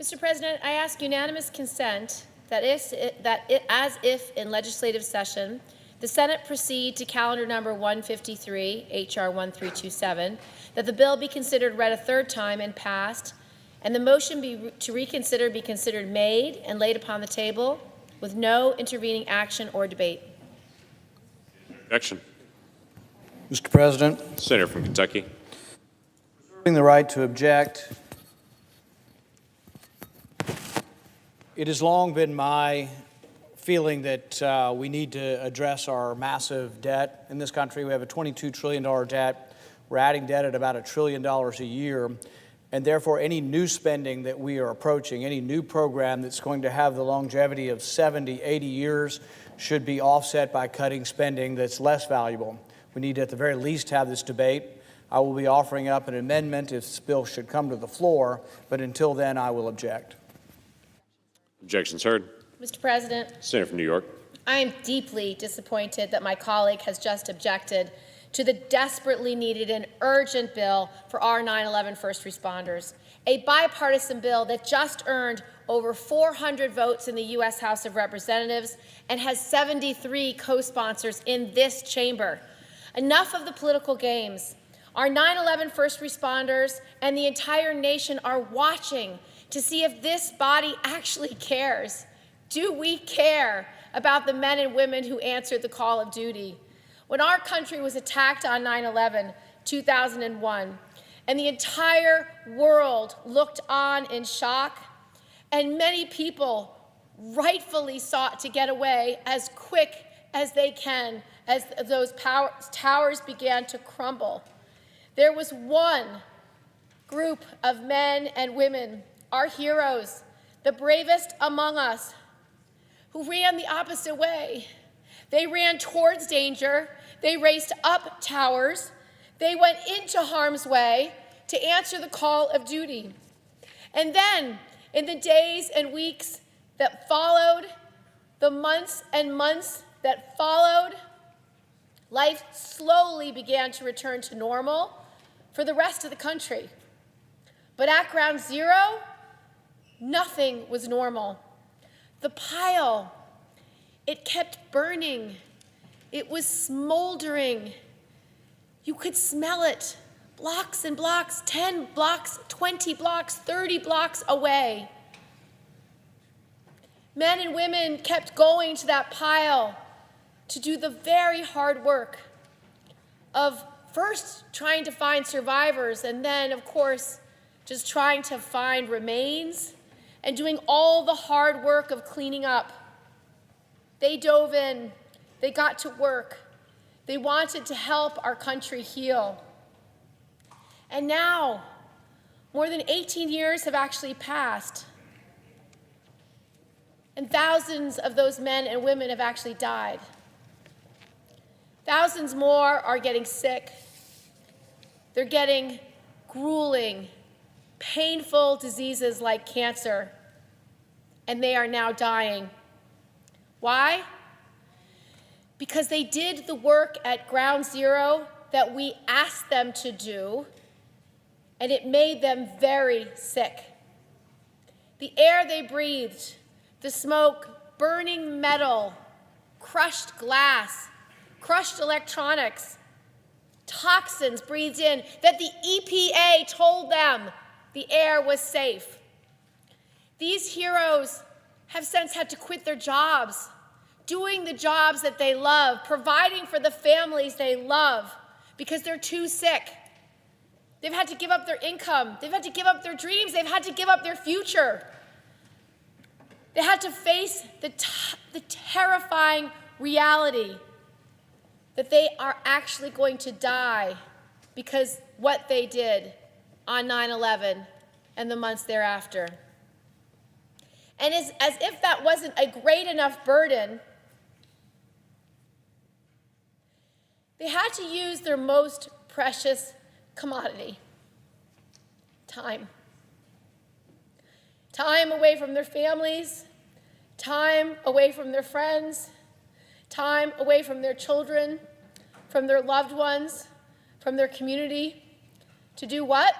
Mr. President, I ask unanimous consent that as if in legislative session, the Senate proceed to calendar number 153, H.R. 1327, that the bill be considered read a third time and passed, and the motion to reconsider be considered made and laid upon the table with no intervening action or debate. Objection. Mr. President, Senator from Kentucky. reserving the right to object, it has long been my feeling that we need to address our massive debt in this country. We have a $22 trillion debt. We're adding debt at about $1 trillion a year. And therefore, any new spending that we are approaching, any new program that's going to have the longevity of 70, 80 years should be offset by cutting spending that's less valuable. We need to, at the very least, have this debate. I will be offering up an amendment if this bill should come to the floor, but until then, I will object. Objections heard. Mr. President, Senator from New York. I am deeply disappointed that my colleague has just objected to the desperately needed and urgent bill for our 9/11 first responders, a bipartisan bill that just earned over 400 votes in the U.S. House of Representatives and has 73 co-sponsors in this chamber. Enough of the political games. Our 9/11 first responders and the entire nation are watching to see if this body actually cares. Do we care about the men and women who answered the call of duty? When our country was attacked on 9/11, 2001, and the entire world looked on in shock, and many people rightfully sought to get away as quick as they can as those towers began to crumble, there was one group of men and women, our heroes, the bravest among us, who ran the opposite way. They ran towards danger. They raced up towers. They went into harm's way to answer the call of duty. And then, in the days and weeks that followed, the months and months that followed, life slowly began to return to normal for the rest of the country. But at Ground Zero, nothing was normal. The pile, it kept burning. It was smoldering. You could smell it, blocks and blocks, 10 blocks, 20 blocks, 30 blocks away. Men and women kept going to that pile to do the very hard work of first trying to find survivors and then, of course, just trying to find remains and doing all the hard work of cleaning up. They dove in. They got to work. They wanted to help our country heal. And now, more than 18 years have actually passed, and thousands of those men and women have actually died. Thousands more are getting sick. They're getting grueling, painful diseases like cancer, and they are now dying. Why? Because they did the work at Ground Zero that we asked them to do, and it made them very sick. The air they breathed, the smoke, burning metal, crushed glass, crushed electronics, toxins breathed in that the EPA told them the air was safe. These heroes have since had to quit their jobs, doing the jobs that they love, providing for the families they love because they're too sick. They've had to give up their income. They've had to give up their dreams. They've had to give up their future. They had to face the terrifying reality that they are actually going to die because what they did on 9/11 and the months thereafter. And as if that wasn't a great enough burden, they had to use their most precious commodity, time. Time away from their families, time away from their friends, time away from their children, from their loved ones, from their community. To do what?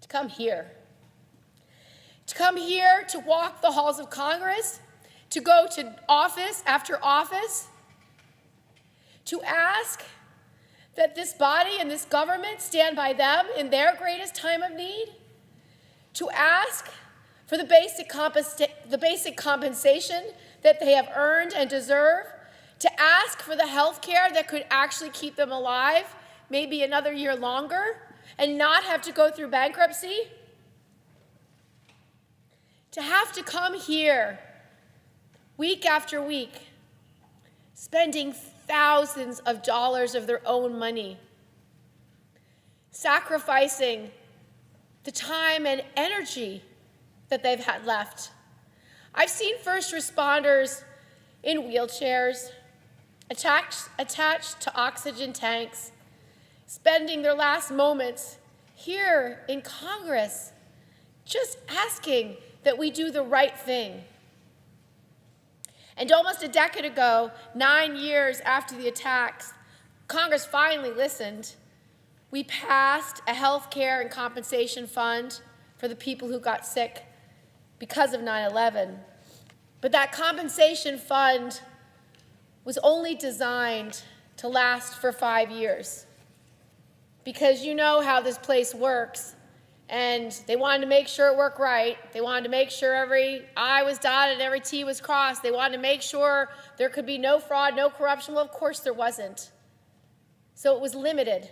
To come here, to come here to walk the halls of Congress, to go to office after office, to ask that this body and this government stand by them in their greatest time of need, to ask for the basic compensation that they have earned and deserve, to ask for the health care that could actually keep them alive maybe another year longer and not have to go through bankruptcy, to have to come here week after week, spending thousands of dollars of their own money, sacrificing the time and energy that they've had left. I've seen first responders in wheelchairs, attached to oxygen tanks, spending their last moments here in Congress, just asking that we do the right thing. And almost a decade ago, 9 years after the attacks, Congress finally listened. We passed a health care and compensation fund for the people who got sick because of 9/11. But that compensation fund was only designed to last for 5 years. Because you know how this place works, and they wanted to make sure it worked right. They wanted to make sure every I was dotted and every T was crossed. They wanted to make sure there could be no fraud, no corruption. Well, of course there wasn't. So it was limited.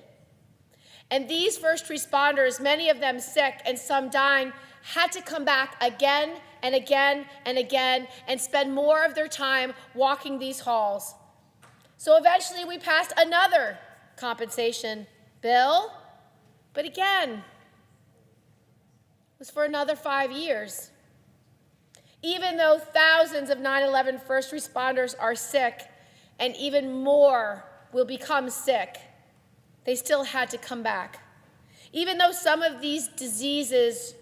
And these first responders, many of them sick and some dying, had to come back again and again and again and spend more of their time walking these halls. So eventually we passed another compensation bill, but again, it was for another 5 years. Even though thousands of 9/11 first responders are sick and even more will become sick, they still had to come back. Even though some of these diseases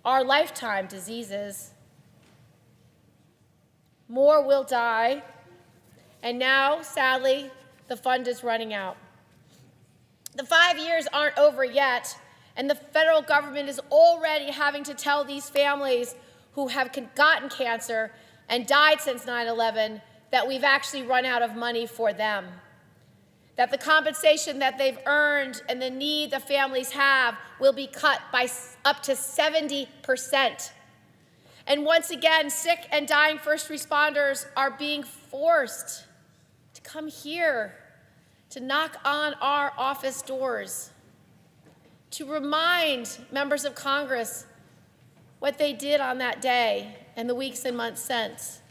are lifetime diseases, more will die, and now, sadly, the fund is running out. The 5 years aren't over yet, and the federal government is already having to tell these families who have gotten cancer and died since 9/11 that we've actually run out of money for them, that the compensation that they've earned and the need the families have will be cut by up to 70%. And once again, sick and dying first responders are being forced to come here, to knock on our office doors, to remind members of Congress what they did on that day and the weeks and months since,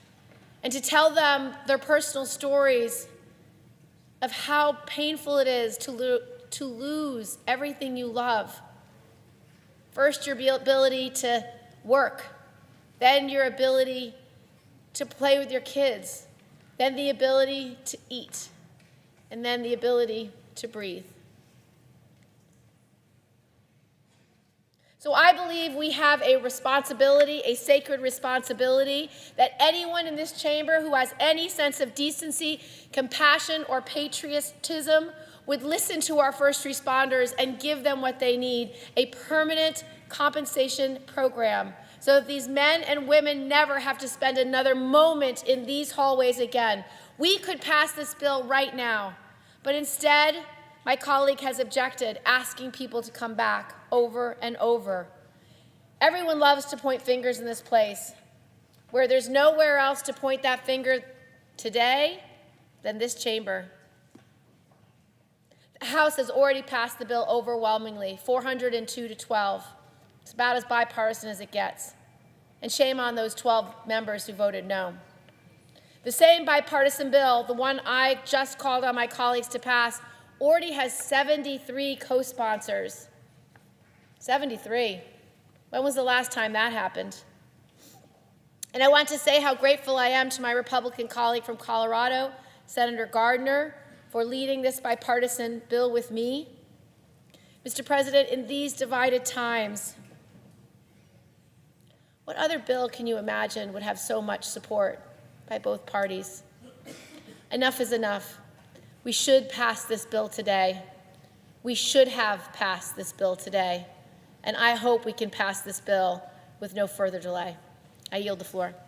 and to tell them their personal stories of how painful it is to lose everything you love. First, your ability to work, then your ability to play with your kids, then the ability to eat, and then the ability to breathe. So I believe we have a responsibility, a sacred responsibility, that anyone in this chamber who has any sense of decency, compassion, or patriotism would listen to our first responders and give them what they need, a permanent compensation program, so that these men and women never have to spend another moment in these hallways again. We could pass this bill right now, but instead, my colleague has objected, asking people to come back over and over. Everyone loves to point fingers in this place. Where there's nowhere else to point that finger today than this chamber. The House has already passed the bill overwhelmingly, 402 to 12. It's about as bipartisan as it gets. And shame on those 12 members who voted no. The same bipartisan bill, the one I just called on my colleagues to pass, already has 73 co-sponsors. 73. When was the last time that happened? And I want to say how grateful I am to my Republican colleague from Colorado, Senator Gardner, for leading this bipartisan bill with me. Mr. President, in these divided times, what other bill can you imagine would have so much support by both parties? Enough is enough. We should pass this bill today. We should have passed this bill today. And I hope we can pass this bill with no further delay. I yield the floor.